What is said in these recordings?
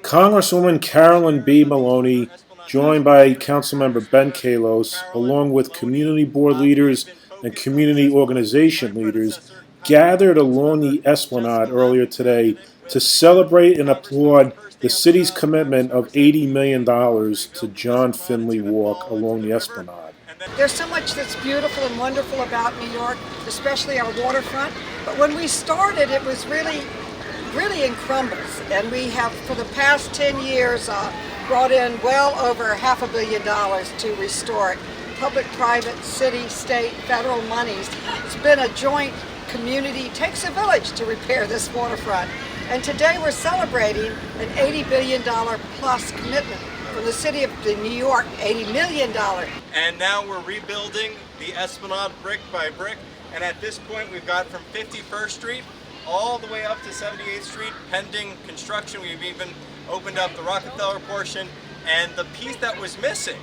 Congresswoman Carolyn B. Maloney, joined by Council Member Ben Kallos, along with community board leaders and community organization leaders, gathered along the Esplanade earlier today to celebrate and applaud the city's commitment of $80 million to John Finley Walk along the Esplanade. There's so much that's beautiful and wonderful about New York, especially our waterfront. But when we started, it was really in crumbles. And we have, for the past 10 years, brought in well over $500 million to restore it. Public, private, city, state, federal monies. It's been a joint community, takes a village to repair this waterfront. And today we're celebrating an $80 billion plus commitment from the city of New York, $80 million. And now we're rebuilding the Esplanade brick by brick. And at this point, we've got from 51st Street all the way up to 78th Street, pending construction. We've even opened up the Rockefeller portion. And the piece that was missing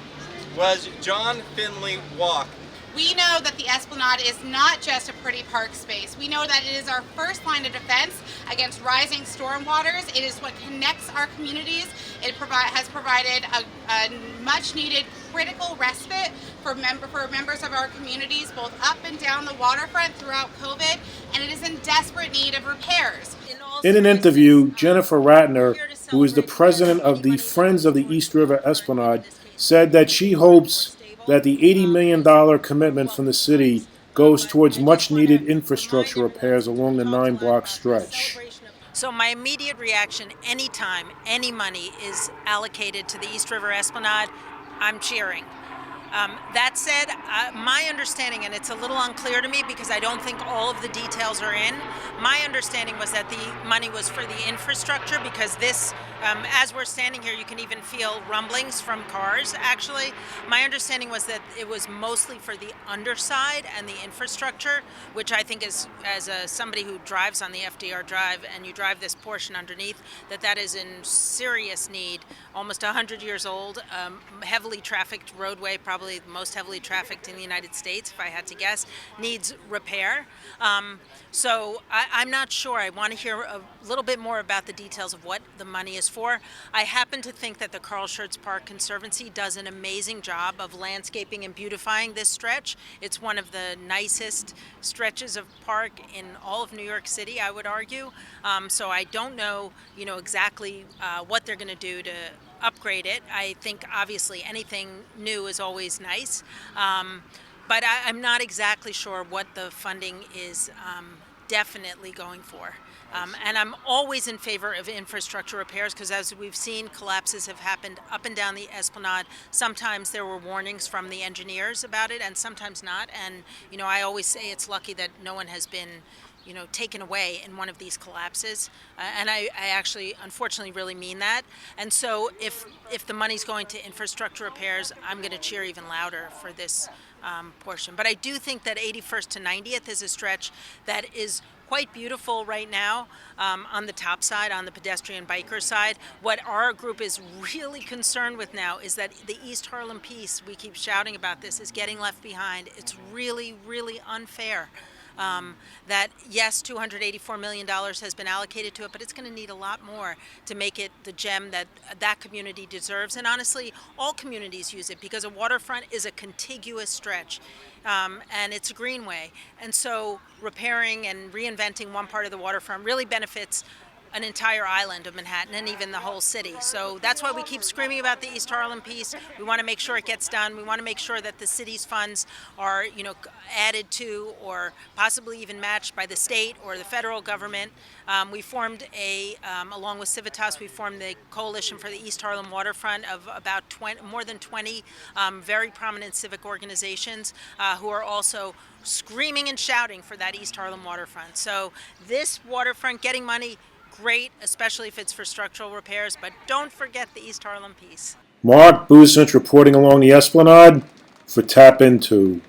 was John Finley Walk. We know that the Esplanade is not just a pretty park space. We know that it is our first line of defense against rising storm waters. It is what connects our communities. It has provided a much needed critical respite for members of our communities, both up and down the waterfront throughout COVID, and it is in desperate need of repairs. In an interview, Jennifer Ratner, who is the president of the Friends of the East River Esplanade, said that she hopes that the $80 million commitment from the city goes towards much-needed infrastructure repairs along the 9-block stretch. So my immediate reaction, anytime any money is allocated to the East River Esplanade, I'm cheering. That said, my understanding, and it's a little unclear to me because I don't think all of the details are in, my understanding was that the money was for the infrastructure because this, as we're standing here, you can even feel rumblings from cars, actually. My understanding was that it was mostly for the underside and the infrastructure, which I think is, as somebody who drives on the FDR Drive and you drive this portion underneath, that is in serious need, almost 100 years old, heavily trafficked roadway, probably the most heavily trafficked in the United States, if I had to guess, needs repair. So I'm not sure. I want to hear a little bit more about the details of what the money is for. I happen to think that the Carl Schurz Park Conservancy does an amazing job of landscaping and beautifying this stretch. It's one of the nicest stretches of park in all of New York City, I would argue. So I don't know, exactly what they're going to do to upgrade it. I think obviously anything new is always nice, but I'm not exactly sure what the funding is definitely going for. And I'm always in favor of infrastructure repairs because, as we've seen, collapses have happened up and down the Esplanade. Sometimes there were warnings from the engineers about it and sometimes not. And, I always say it's lucky that no one has been taken away in one of these collapses. And I actually, unfortunately, really mean that. And so if the money's going to infrastructure repairs, I'm going to cheer even louder for this portion. But I do think that 81st to 90th is a stretch that is quite beautiful right now on the top side, on the pedestrian biker side. What our group is really concerned with now is that the East Harlem piece, we keep shouting about this, is getting left behind. It's really, really unfair. That yes, $284 million has been allocated to it, but it's going to need a lot more to make it the gem that community deserves. And honestly, all communities use it because a waterfront is a contiguous stretch, and it's a greenway. And so repairing and reinventing one part of the waterfront really benefits an entire island of Manhattan and even the whole city. So that's why we keep screaming about the East Harlem piece. We want to make sure it gets done. We want to make sure that the city's funds are, added to or possibly even matched by the state or the federal government. We formed along with Civitas, we formed the Coalition for the East Harlem Waterfront of about more than 20 very prominent civic organizations who are also screaming and shouting for that East Harlem waterfront. So this waterfront getting money, great, especially if it's for structural repairs, but don't forget the East Harlem piece. Mark Bucinich reporting along the Esplanade for Tap Into.